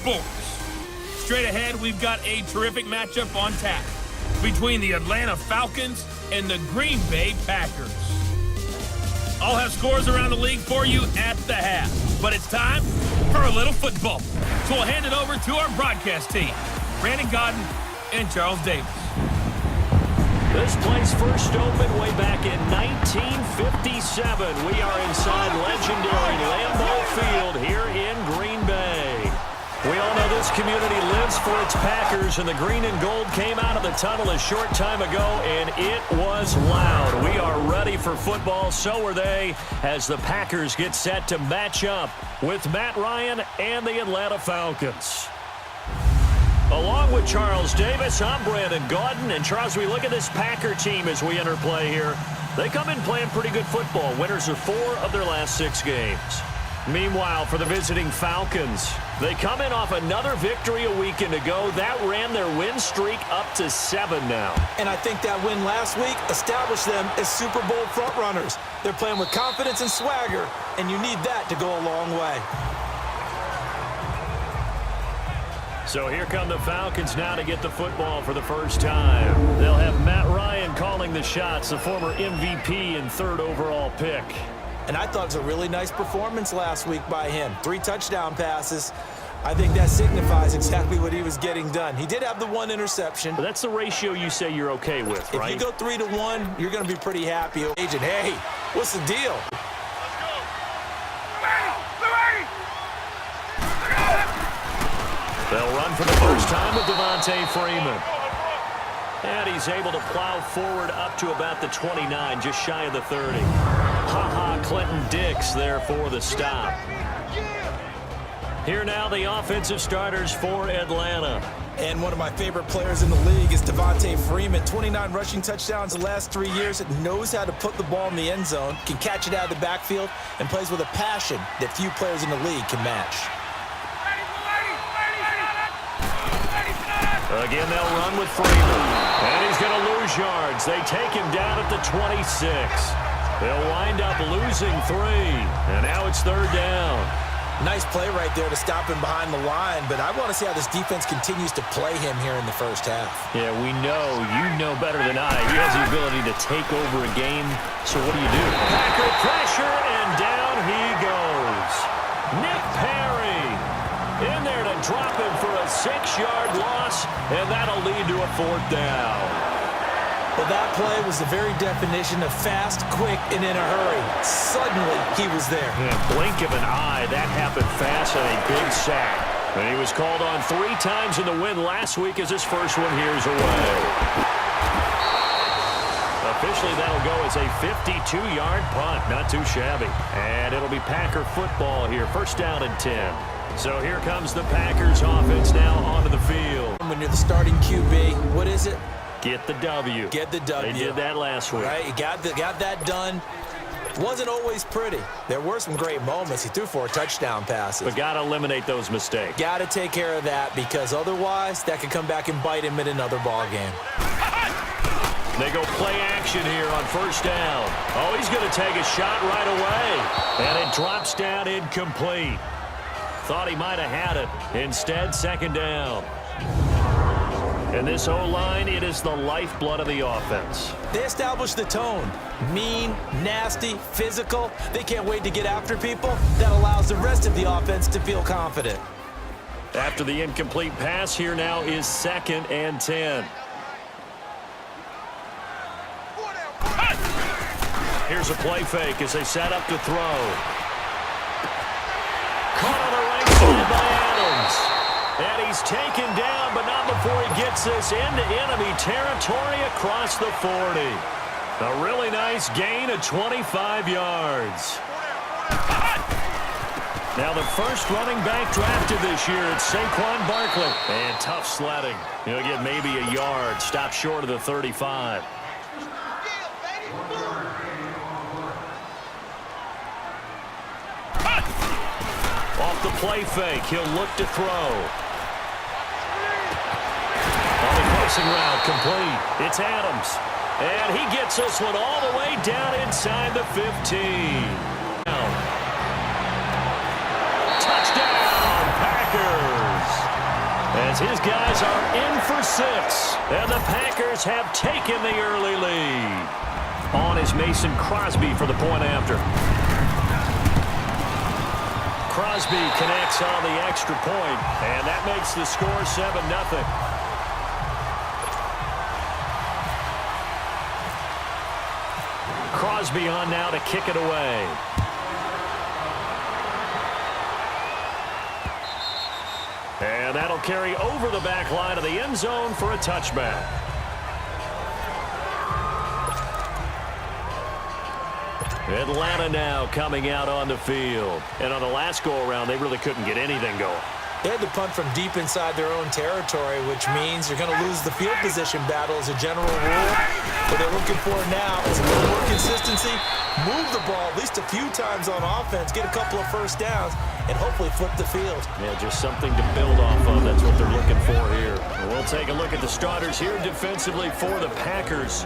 sports. Straight ahead, we've got a terrific matchup on tap between the Atlanta Falcons and the Green Bay Packers. I'll have scores around the league for you at the half, but it's time for a little football. So we'll hand it over to our broadcast team, Brandon Godden and Charles Davis. This place first opened way back in 1957. We are inside legendary Lambeau Field here in Green Bay. We all know this community lives for its Packers, and the green and gold came out of the tunnel a short time ago, and it was loud. We are ready for football, so are they, as the Packers get set to match up with Matt Ryan and the Atlanta Falcons. Along with Charles Davis, I'm Brandon Godden, and Charles, we look at this Packer team as we enter play here. They come in playing pretty good football. Winners of 4 of their last 6 games. Meanwhile, for the visiting Falcons, they come in off another victory a weekend ago. That ran their win streak up to 7 now. And I think that win last week established them as Super Bowl frontrunners. They're playing with confidence and swagger, and you need that to go a long way. So here come the Falcons now to get the football for the first time. They'll have Matt Ryan calling the shots, the former MVP and 3rd overall pick. And I thought it was a really nice performance last week by him. 3 touchdown passes. I think that signifies exactly what he was getting done. He did have the 1 interception. But that's the ratio you say you're okay with, right? If you go 3-to-1, you're going to be pretty happy. Agent, hey, what's the deal? They'll run for the first time with Devontae Freeman. And he's able to plow forward up to about the 29, just shy of the 30. Ha-ha, Clinton Dix there for the stop. Here now the offensive starters for Atlanta. And one of my favorite players in the league is Devontae Freeman. 29 rushing touchdowns the last 3 years. Knows how to put the ball in the end zone, can catch it out of the backfield, and plays with a passion that few players in the league can match. Again, they'll run with Freeman. And he's going to lose yards. They take him down at the 26. They'll wind up losing 3. And now it's 3rd down. Nice play right there to stop him behind the line, but I want to see how this defense continues to play him here in the first half. Yeah, we know. You know better than I. He has the ability to take over a game. So what do you do? Packer pressure, and down he goes. Nick Perry in there to drop him for a 6-yard loss, and that'll lead to a 4th down. Well, that play was the very definition of fast, quick, and in a hurry. Suddenly, he was there. Yeah, blink of an eye, that happened fast, and a big sack. And he was called on 3 times in the win last week as his first one here's away. Officially, that'll go as a 52-yard punt. Not too shabby. And it'll be Packer football here. 1st down and 10. So here comes the Packers offense now onto the field. When you're the starting QB, what is it? Get the W. Get the W. They did that last week. Right, you got that done. Wasn't always pretty. There were some great moments. He threw 4 touchdown passes. But got to eliminate those mistakes. Got to take care of that, because otherwise that could come back and bite him in another ball game. They go play action here on 1st down. Oh, he's going to take a shot right away. And it drops down incomplete. Thought he might have had it. Instead, 2nd down. And this O-line, it is the lifeblood of the offense. They establish the tone. Mean, nasty, physical. They can't wait to get after people. That allows the rest of the offense to feel confident. After the incomplete pass, here now is 2nd and 10. Here's a play fake as they set up to throw. Caught on the right side by Adams. And he's taken down, but not before he gets this into enemy territory across the 40. A really nice gain of 25 yards. Now the first running back drafted this year, it's Saquon Barkley. And tough sledding. He'll get maybe a yard, stop short of the 35. Off the play fake, he'll look to throw. On the crossing route, complete. It's Adams. And he gets this one all the way down inside the 15. Touchdown, Packers. as his guys are in for 6. And the Packers have taken the early lead. On is Mason Crosby for the point after. Crosby connects on the extra point, and that makes the score 7-0. Crosby on now to kick it away. And that'll carry over the back line of the end zone for a touchback. Atlanta now coming out on the field. And on the last go-around, they really couldn't get anything going. They had to punt from deep inside their own territory, which means you're going to lose the field position battle as a general rule. What they're looking for now is a little more consistency, move the ball at least a few times on offense, get a couple of first downs, and hopefully flip the field. Yeah, just something to build off of. That's what they're looking for here. And we'll take a look at the starters here defensively for the Packers.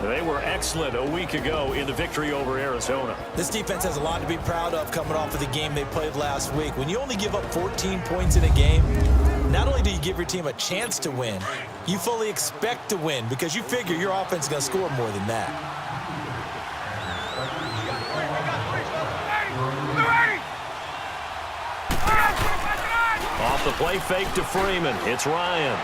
They were excellent a week ago in the victory over Arizona. This defense has a lot to be proud of coming off of the game they played last week. When you only give up 14 points in a game, not only do you give your team a chance to win, you fully expect to win because you figure your offense is going to score more than that. Off the play fake to Freeman. It's Ryan.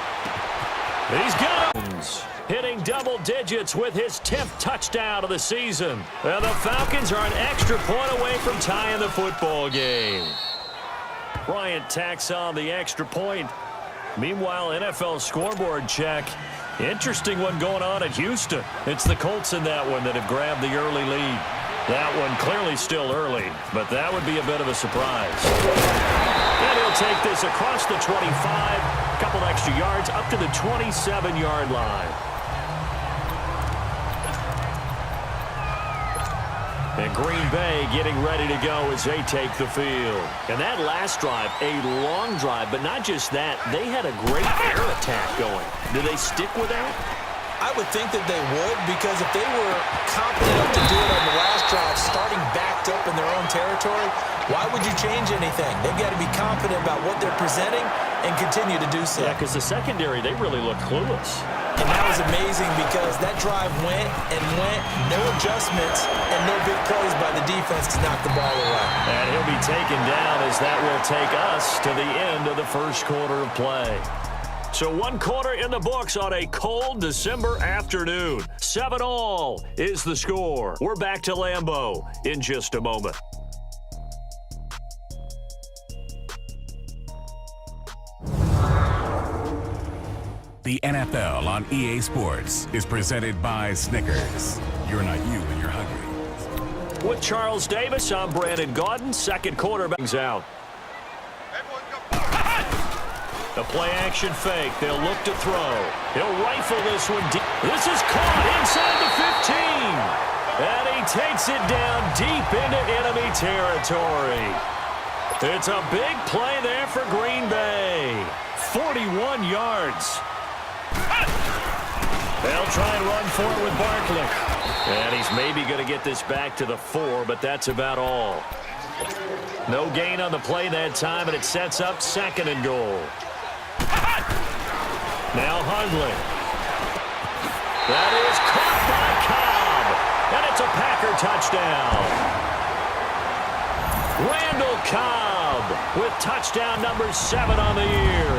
He's got him. Hitting double digits with his 10th touchdown of the season. And the Falcons are an extra point away from tying the football game. Bryant tacks on the extra point. Meanwhile, NFL scoreboard check. Interesting one going on at Houston. It's the Colts in that one that have grabbed the early lead. That one clearly still early, but that would be a bit of a surprise. And he'll take this across the 25, a couple extra yards up to the 27-yard line. And Green Bay getting ready to go as they take the field. And that last drive, a long drive, but not just that. They had a great air attack going. Do they stick with that? I would think that they would, because if they were confident enough to do it on the last drive, starting backed up in their own territory, why would you change anything? They've got to be confident about what they're presenting and continue to do so. Yeah, because the secondary, they really look clueless. And that was amazing because that drive went and went, no adjustments, and no big plays by the defense to knock the ball away. And he'll be taken down as that will take us to the end of the first quarter of play. So 1 quarter in the books on a cold December afternoon. 7-all is the score. We're back to Lambeau in just a moment. The NFL on EA Sports is presented by Snickers. You're not you when you're hungry. With Charles Davis, I'm Brandon Gaudin. Second quarter brings out. A play-action fake. They'll look to throw. He'll rifle this one deep. This is caught inside the 15. And he takes it down deep into enemy territory. It's a big play there for Green Bay. 41 yards. They'll try and run for it with Barkley. And he's maybe going to get this back to the 4, but that's about all. No gain on the play that time, and it sets up 2nd and goal. Now Hundley. That is caught by Cobb. And it's a Packer touchdown. Randall Cobb with touchdown number 7 on the year.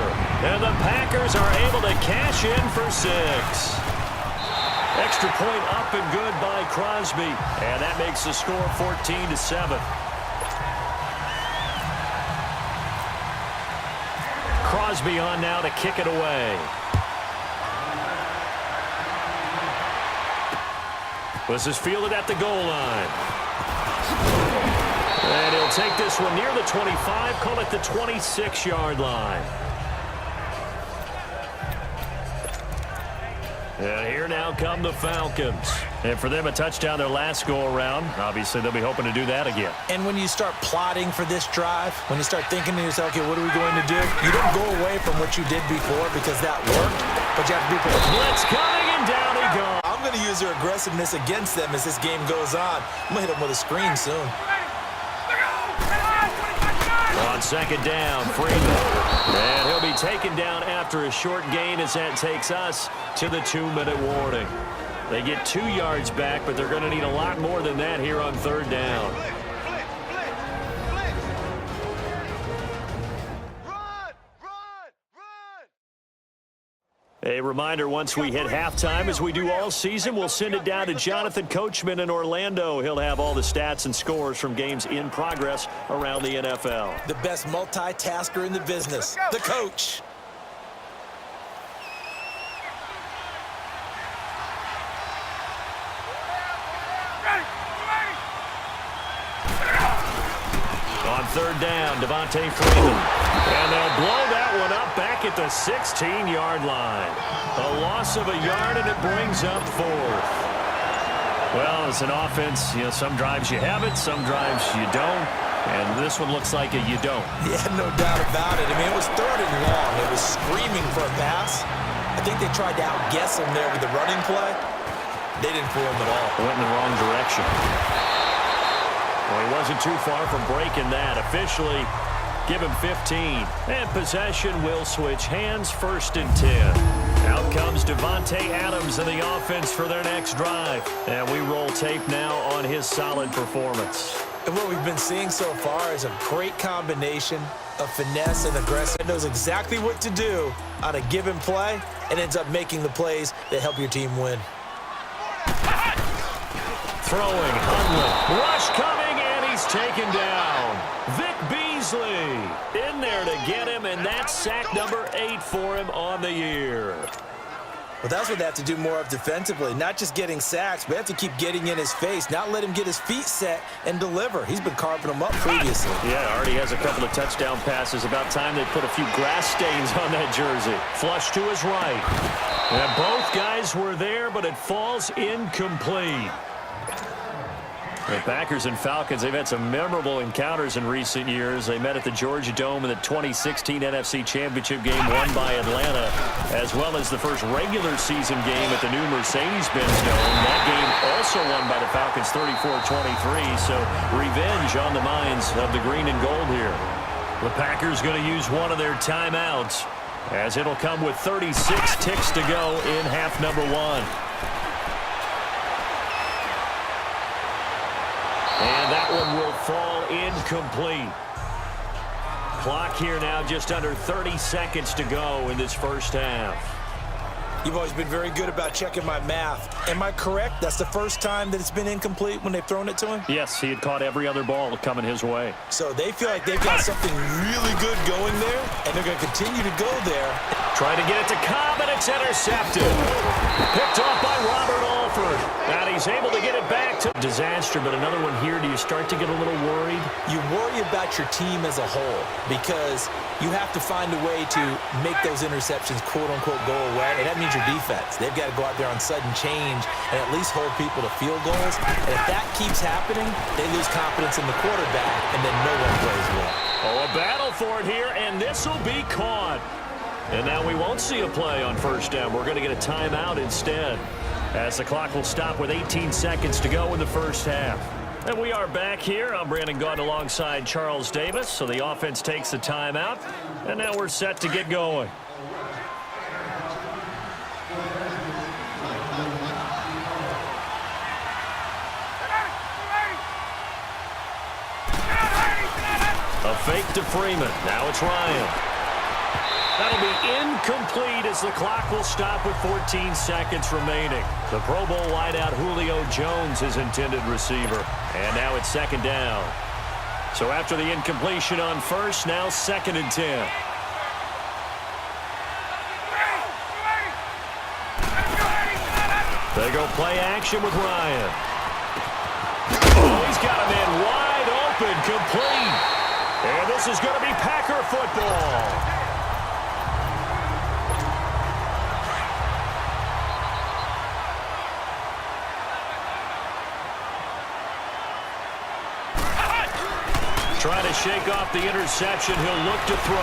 And the Packers are able to cash in for 6. Extra point up and good by Crosby. And that makes the score 14-7. Crosby on now to kick it away. This is fielded at the goal line. And he'll take this one near the 25, call it the 26-yard line. And here now come the Falcons. And for them, a touchdown their last go-around. Obviously, they'll be hoping to do that again. And when you start plotting for this drive, when you start thinking to yourself, okay, what are we going to do? You don't go away from what you did before because that worked, but you have to be prepared. Blitz coming, and down he goes. I'm going to use their aggressiveness against them as this game goes on. I'm going to hit them with a screen soon. On 2nd down, Freeman. And he'll be taken down after a short gain as that takes us to the 2-minute warning. They get 2 yards back, but they're going to need a lot more than that here on 3rd down. A reminder, once we hit halftime, as we do all season, we'll send it down to Jonathan Coachman in Orlando. He'll have all the stats and scores from games in progress around the NFL. The best multitasker in the business, the coach. On 3rd down, Devontae Freeman. And they'll blow that one up back at the 16-yard line. A loss of a yard, and it brings up 4th. Well, as an offense, some drives you have it, some drives you don't. And this one looks like a you don't. Yeah, no doubt about it. I mean, it was 3rd and long. It was screaming for a pass. I think they tried to outguess him there with the running play. They didn't fool him at all. They went in the wrong direction. Well, he wasn't too far from breaking that. Officially, give him 15. And possession will switch hands, 1st and 10. Out comes Devontae Adams in the offense for their next drive. And we roll tape now on his solid performance. And what we've been seeing so far is a great combination of finesse and aggressive. He knows exactly what to do on a given play and ends up making the plays that help your team win. Throwing, Hundley. Rush coming, and he's taken down. Vic Beasley in there to get him, and that's sack number 8 for him on the year. Well, that's what they have to do more of defensively. Not just getting sacks, but they have to keep getting in his face. Not let him get his feet set and deliver. He's been carving them up previously. Yeah, already has a couple of touchdown passes. About time they put a few grass stains on that jersey. Flush to his right. And both guys were there, but it falls incomplete. The Packers and Falcons, they've had some memorable encounters in recent years. They met at the Georgia Dome in the 2016 NFC Championship game won by Atlanta, as well as the first regular season game at the new Mercedes-Benz Dome. That game also won by the Falcons 34-23, so revenge on the minds of the green and gold here. The Packers going to use one of their timeouts, as it'll come with 36 ticks to go in half number 1. And that one will fall incomplete. Clock here now just under 30 seconds to go in this first half. You've always been very good about checking my math. Am I correct? That's the first time that it's been incomplete when they've thrown it to him? Yes, he had caught every other ball coming his way. So they feel like they've got something really good going there, and they're going to continue to go there. Trying to get it to Cobb, and it's intercepted. Picked off by Robert Alford. And he's able to get it back to disaster, but another one here. Do you start to get a little worried? You worry about your team as a whole because you have to find a way to make those interceptions, quote-unquote, go away, and that means your defense. They've got to go out there on sudden change and at least hold people to field goals. And if that keeps happening, they lose confidence in the quarterback, and then no one plays well. Oh, a battle for it here, and this will be caught. And now we won't see a play on first down. We're going to get a timeout instead, as the clock will stop with 18 seconds to go in the first half. And we are back here. I'm Brandon Gaudin alongside Charles Davis. So the offense takes a timeout, and now we're set to get going. A fake to Freeman. Now it's Ryan. That'll be incomplete as the clock will stop with 14 seconds remaining. The Pro Bowl wideout Julio Jones is intended receiver. And now it's 2nd down. So after the incompletion on first, now 2nd and 10. They go play action with Ryan. Oh, he's got a man wide open, complete. And this is going to be Packer football. Trying to shake off the interception. He'll look to throw.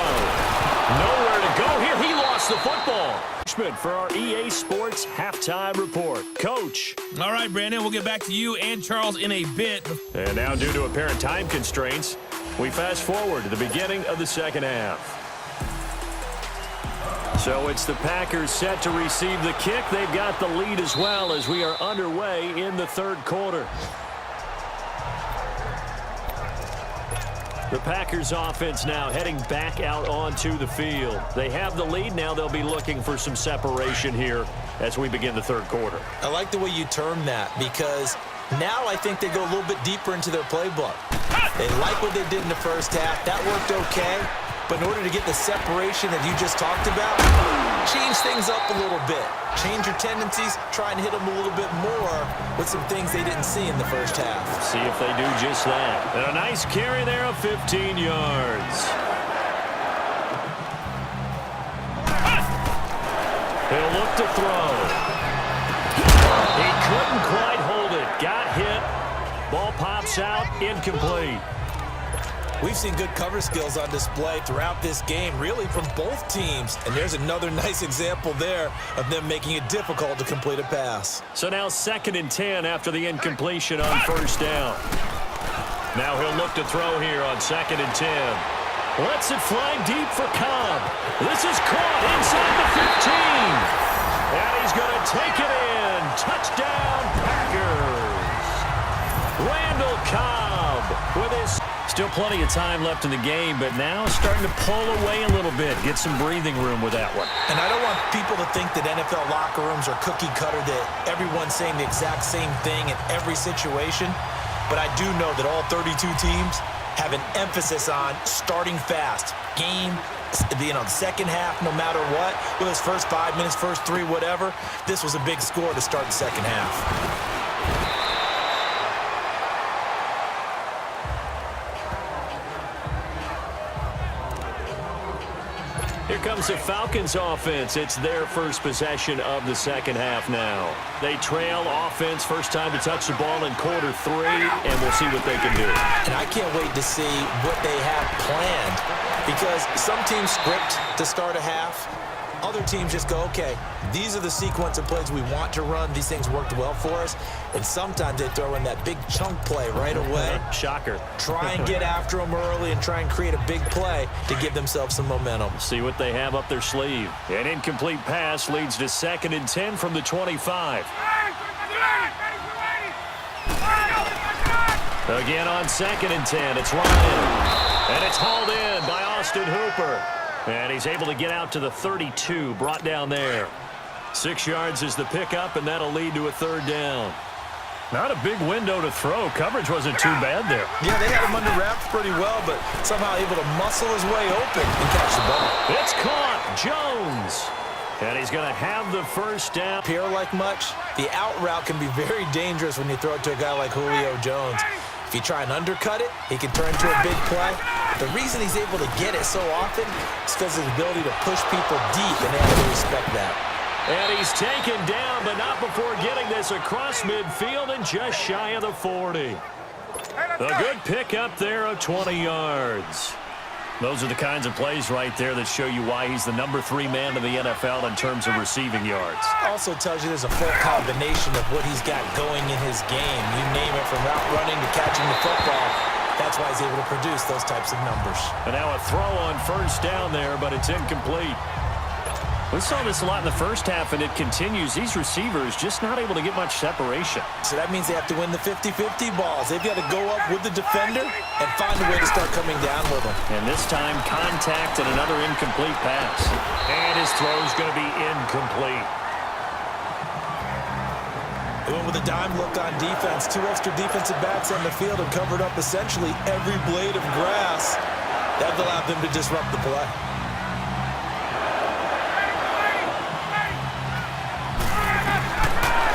Nowhere to go here. He lost the football. For our EA Sports halftime report. Coach. All right, Brandon, we'll get back to you and Charles in a bit. And now, due to apparent time constraints, we fast forward to the beginning of the second half. So it's the Packers set to receive the kick. They've got the lead as well as we are underway in the third quarter. The Packers offense now heading back out onto the field. They have the lead. Now they'll be looking for some separation here as we begin the third quarter. I like the way you term that because now I think they go a little bit deeper into their playbook. They like what they did in the first half. That worked okay. But in order to get the separation that you just talked about, change things up a little bit. Change your tendencies, try and hit them a little bit more with some things they didn't see in the first half. See if they do just that. And a nice carry there of 15 yards. He'll look to throw. He couldn't quite hold it. Got hit. Ball pops out, incomplete. We've seen good cover skills on display throughout this game, really from both teams. And there's another nice example there of them making it difficult to complete a pass. So now 2nd and 10 after the incompletion on first down. Now he'll look to throw here on 2nd and 10. Lets it fly deep for Cobb. This is caught inside the 15. And he's going to take it in. Touchdown, Packers. Randall Cobb with his... Still plenty of time left in the game, but now starting to pull away a little bit. Get some breathing room with that one. And I don't want people to think that NFL locker rooms are cookie cutter, that everyone's saying the exact same thing in every situation. But I do know that all 32 teams have an emphasis on starting fast. Game, second half, no matter what. Whether it's first 5 minutes, first 3, whatever. This was a big score to start the second half. Here comes the Falcons offense. It's their first possession of the second half now. They trail offense, first time to touch the ball in quarter 3, and we'll see what they can do. And I can't wait to see what they have planned because some teams script to start a half. Other teams just go, okay, these are the sequence of plays we want to run. These things worked well for us. And sometimes they throw in that big chunk play right away. Shocker. Try and get after them early and try and create a big play to give themselves some momentum. See what they have up their sleeve. An incomplete pass leads to 2nd and 10 from the 25. Again on 2nd and 10, it's Ryan. And it's hauled in by Austin Hooper. And he's able to get out to the 32, brought down there. 6 yards is the pickup, and that'll lead to a 3rd down. Not a big window to throw. Coverage wasn't too bad there. Yeah, they had him under wraps pretty well, but somehow able to muscle his way open and catch the ball. It's caught. Jones. And he's going to have the first down. Appear like much, the out route can be very dangerous when you throw it to a guy like Julio Jones. If you try and undercut it, he can turn into a big play. The reason he's able to get it so often is because of his ability to push people deep, and they have to respect that. And he's taken down, but not before getting this across midfield and just shy of the 40. A good pickup there of 20 yards. Those are the kinds of plays right there that show you why he's the number 3 man in the NFL in terms of receiving yards. Also tells you there's a full combination of what he's got going in his game. You name it, from route running to catching the football. That's why he's able to produce those types of numbers. And now a throw on first down there, but it's incomplete. We saw this a lot in the first half, and it continues. These receivers just not able to get much separation. So that means they have to win the 50-50 balls. They've got to go up with the defender and find a way to start coming down with them. And this time, contact and another incomplete pass. And his throw is going to be incomplete. They went with a dime look on defense. 2 extra defensive backs on the field and covered up essentially every blade of grass. That allowed them to disrupt the play.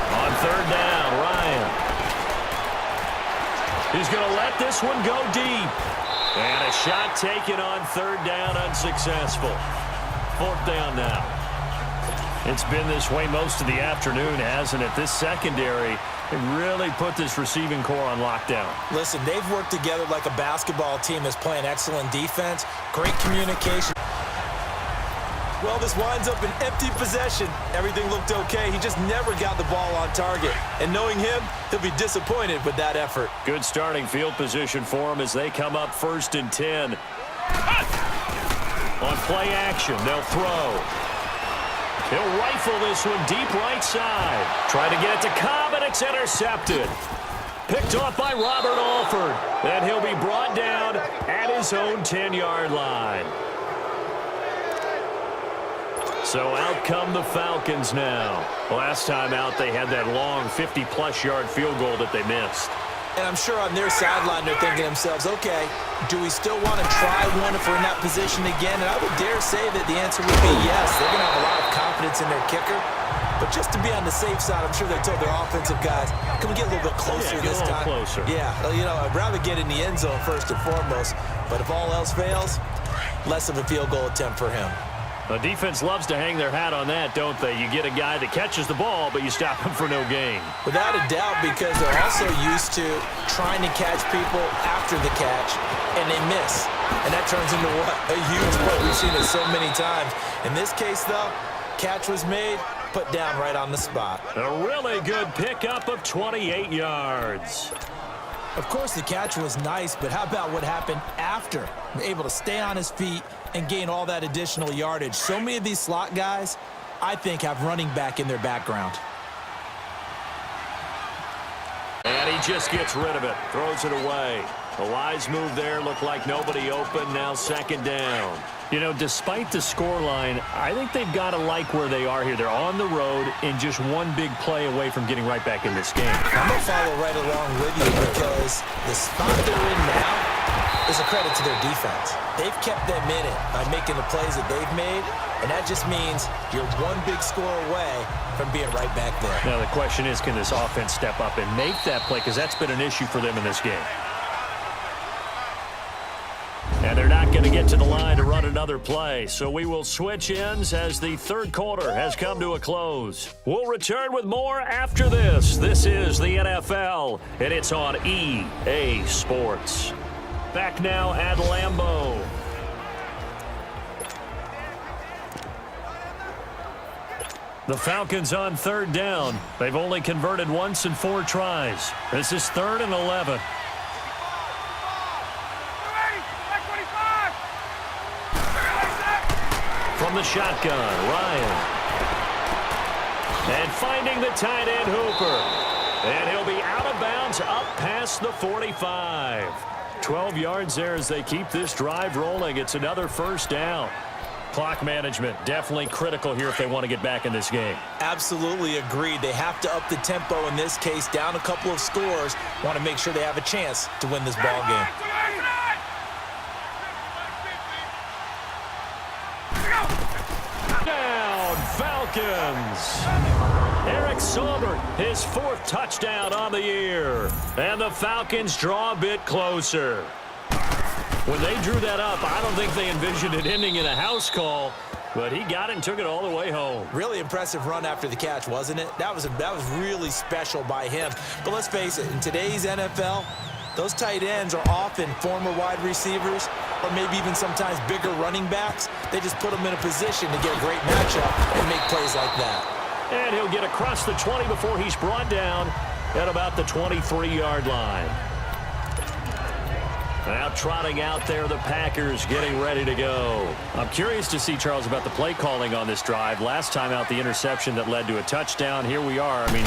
On 3rd down, Ryan. He's going to let this one go deep. And a shot taken on 3rd down, unsuccessful. 4th down now. It's been this way most of the afternoon, hasn't it? This secondary, it really put this receiving core on lockdown. Listen, they've worked together like a basketball team that's playing excellent defense, great communication. Well, this winds up an empty possession. Everything looked okay. He just never got the ball on target. And knowing him, he'll be disappointed with that effort. Good starting field position for him as they come up 1st and 10. On play action, they'll throw. He'll rifle this one deep right side. Trying to get it to Cobb, and it's intercepted. Picked off by Robert Alford. And he'll be brought down at his own 10-yard line. So out come the Falcons now. Last time out, they had that long 50-plus yard field goal that they missed. And I'm sure on their sideline they're thinking to themselves, okay, do we still want to try one if we're in that position again? And I would dare say that the answer would be yes. They're going to have a lot of confidence in their kicker. But just to be on the safe side, I'm sure they told their offensive guys, can we get a little bit closer this time? Closer. Yeah, you know, I'd rather get in the end zone first and foremost. But if all else fails, less of a field goal attempt for him. The defense loves to hang their hat on that, don't they? You get a guy that catches the ball, but you stop him for no gain. Without a doubt, because they're also used to trying to catch people after the catch, and they miss. And that turns into what? A huge play. We've seen it so many times. In this case, though, catch was made, put down right on the spot. A really good pickup of 28 yards. Of course, the catch was nice, but how about what happened after? Able to stay on his feet and gain all that additional yardage. So many of these slot guys, I think, have running back in their background. And he just gets rid of it, throws it away. A wise move there, looked like nobody open, now second down. You know, despite the scoreline, I think they've got to like where they are here. They're on the road and just one big play away from getting right back in this game. I'm going to follow right along with you because the spot they're in now is a credit to their defense. They've kept them in it by making the plays that they've made, and that just means you're one big score away from being right back there. Now the question is, can this offense step up and make that play? Because that's been an issue for them in this game. And they're not going to get to the line to run another play. So we will switch ends as the third quarter has come to a close. We'll return with more after this. This is the NFL, and it's on EA Sports. Back now at Lambeau. The Falcons on third down. They've only converted once in 4 tries. This is 3rd and 11. From the shotgun, Ryan. And finding the tight end, Hooper. And he'll be out of bounds up past the 45. 12 yards there as they keep this drive rolling. It's another first down. Clock management definitely critical here if they want to get back in this game. Absolutely agreed. They have to up the tempo in this case, down a couple of scores. Want to make sure they have a chance to win this ball game. Down, Falcons. Eric Saubert, his 4th touchdown on the year. And the Falcons draw a bit closer. When they drew that up, I don't think they envisioned it ending in a house call, but he got it and took it all the way home. Really impressive run after the catch, wasn't it? That was really special by him. But let's face it, in today's NFL, those tight ends are often former wide receivers or maybe even sometimes bigger running backs. They just put them in a position to get a great matchup and make plays like that. And he'll get across the 20 before he's brought down at about the 23-yard line. Now trotting out there, the Packers getting ready to go. I'm curious to see, Charles, about the play calling on this drive. Last time out, the interception that led to a touchdown. Here we are. I mean,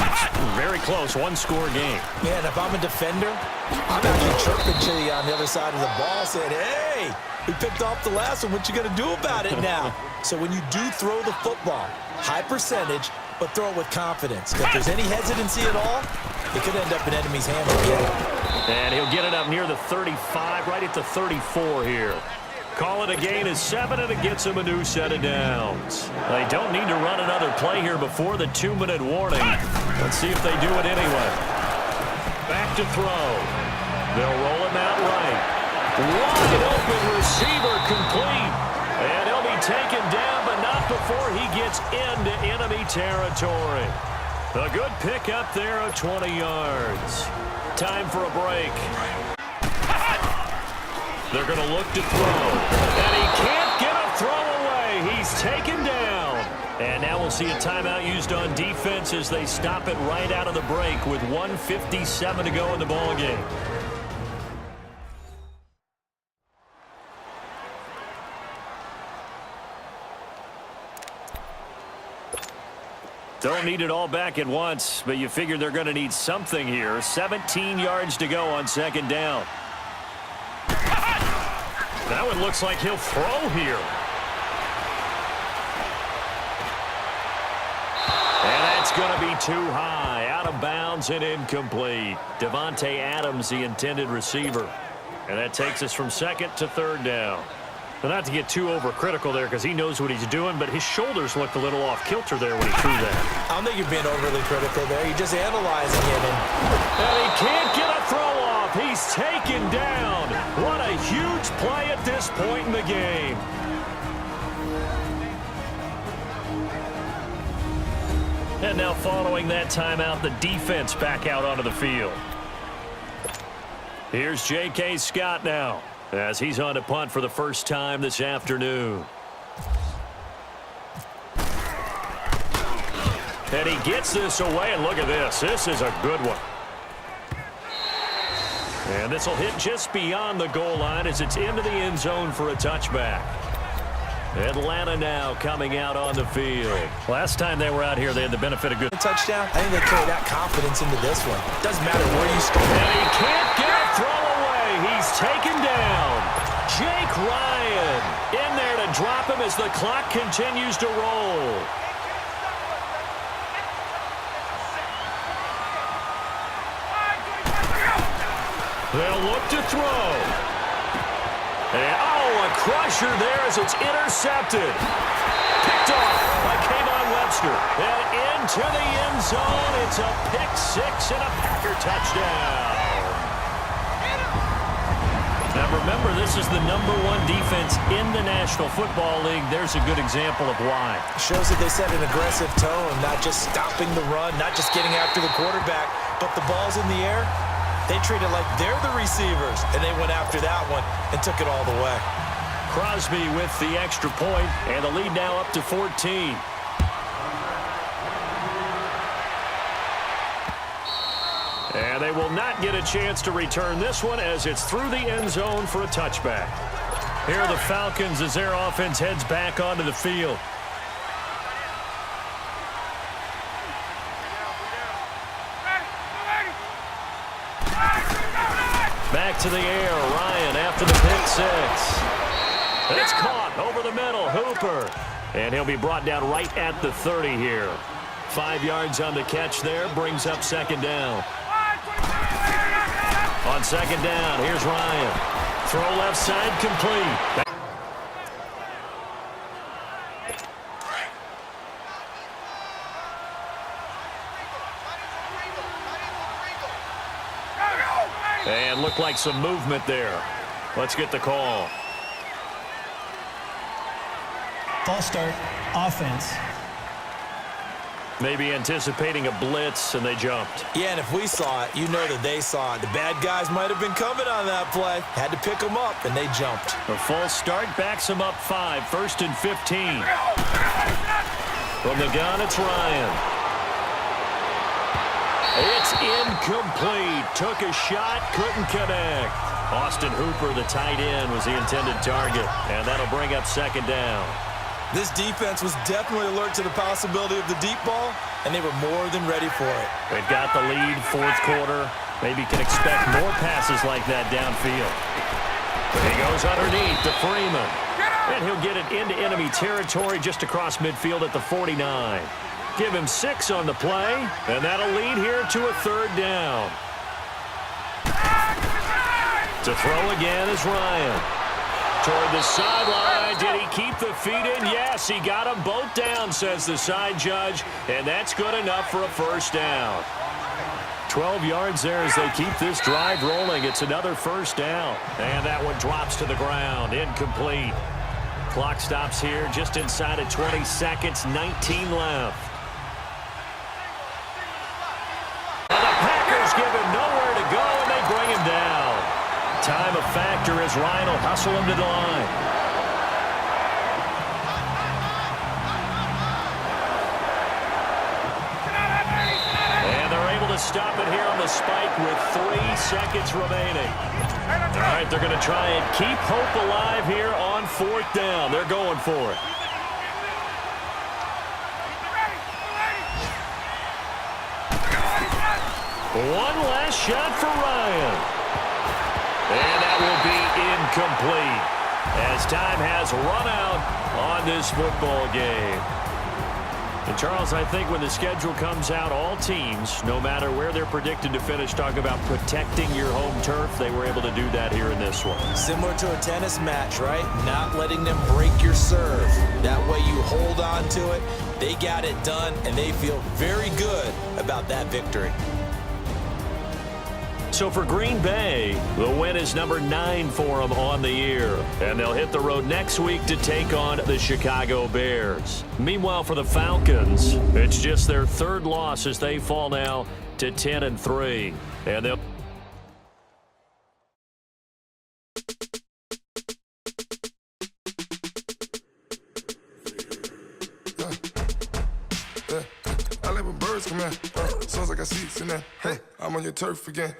very close, one-score game. Man, if I'm a defender, I'm actually chirping to you on the other side of the ball saying, hey, we picked off the last one. What you going to do about it now? So when you do throw the football, high percentage, but throw it with confidence. If there's any hesitancy at all, it could end up in enemy's hands again. And he'll get it up near the 35, right at the 34 here. Call it a gain of 7, and it gets him a new set of downs. They don't need to run another play here before the 2-minute warning. Let's see if they do it anyway. Back to throw. They'll roll him out right. Wide open receiver complete. And he'll be taken down, but not before he gets into enemy territory. A good pickup there of 20 yards. Time for a break. They're going to look to throw. And he can't get a throw away. He's taken down. And now we'll see a timeout used on defense as they stop it right out of the break with 1:57 to go in the ballgame. Don't need it all back at once, but you figure they're going to need something here. 17 yards to go on second down. That one looks like he'll throw here. And that's going to be too high. Out of bounds and incomplete. Davante Adams, the intended receiver. And that takes us from second to third down. Well, not to get too overcritical there because he knows what he's doing, but his shoulders looked a little off kilter there when he threw that. I don't think you're being overly critical there. You're just analyzing it. And he can't get a throw off. He's taken down. What a huge play at this point in the game. And now following that timeout, the defense back out onto the field. Here's J.K. Scott now, as he's on to punt for the first time this afternoon. And he gets this away, and look at this. This is a good one. And this will hit just beyond the goal line as it's into the end zone for a touchback. Atlanta now coming out on the field. Last time they were out here, they had the benefit of good Touchdown. I think they carry that confidence into this one. Doesn't matter where you start. And he can't get a throw away. He's taken down. Jake Ryan in there to drop him as the clock continues to roll. They'll look to throw. And, a crusher there as it's intercepted. Picked off by Kayvon Webster. And into the end zone. It's a pick six and a Packer touchdown. Now remember, this is the #1 defense in the National Football League. There's a good example of why. Shows that they set an aggressive tone, not just stopping the run, not just getting after the quarterback, but the ball's in the air. They treat it like they're the receivers, and they went after that one and took it all the way. Crosby with the extra point, and the lead now up to 14. And they will not get a chance to return this one as it's through the end zone for a touchback. Here are the Falcons as their offense heads back onto the field. Back to the air, Ryan after the pick six. And it's caught over the middle, Hooper. And he'll be brought down right at the 30 here. 5 yards on the catch there, brings up second down. On second down, here's Ryan. Throw left side, complete. And looked like some movement there. Let's get the call. False start, offense. Maybe anticipating a blitz, and they jumped. Yeah, and if we saw it, you know that they saw it. The bad guys might have been coming on that play. Had to pick them up, and they jumped. A false start backs them up 5, 1st and 15. From the gun, it's Ryan. It's incomplete. Took a shot, couldn't connect. Austin Hooper, the tight end, was the intended target, and that'll bring up second down. This defense was definitely alert to the possibility of the deep ball, and they were more than ready for it. They've got the lead, fourth quarter. Maybe can expect more passes like that downfield. He goes underneath to Freeman. And he'll get it into enemy territory just across midfield at the 49. Give him 6 on the play, and that'll lead here to a third down. To throw again is Ryan. Toward the sideline. Did he keep the feet in? Yes, he got them both down, says the side judge, and that's good enough for a first down. 12 yards there as they keep this drive rolling. It's another first down, and that one drops to the ground. Incomplete. Clock stops here just inside of 20 seconds, 19 left. And the Packers give him nowhere to go, and they bring him down. Time a factor as Ryan will hustle him to the line. And they're able to stop it here on the spike with 3 seconds remaining. All right, they're going to try and keep hope alive here on 4th down. They're going for it. One last shot for Ryan. And that will be incomplete as time has run out on this football game. And Charles, I think when the schedule comes out, all teams, no matter where they're predicted to finish, talk about protecting your home turf. They were able to do that here in this one. Similar to a tennis match, right? Not letting them break your serve. That way you hold on to it. They got it done, and they feel very good about that victory. So for Green Bay, the win is number 9 for them on the year. And they'll hit the road next week to take on the Chicago Bears. Meanwhile, for the Falcons, it's just their 3rd loss as they fall now to 10-3. And they'll... I like when birds come in. Sounds like I see seats in there. Hey, I'm on your turf again.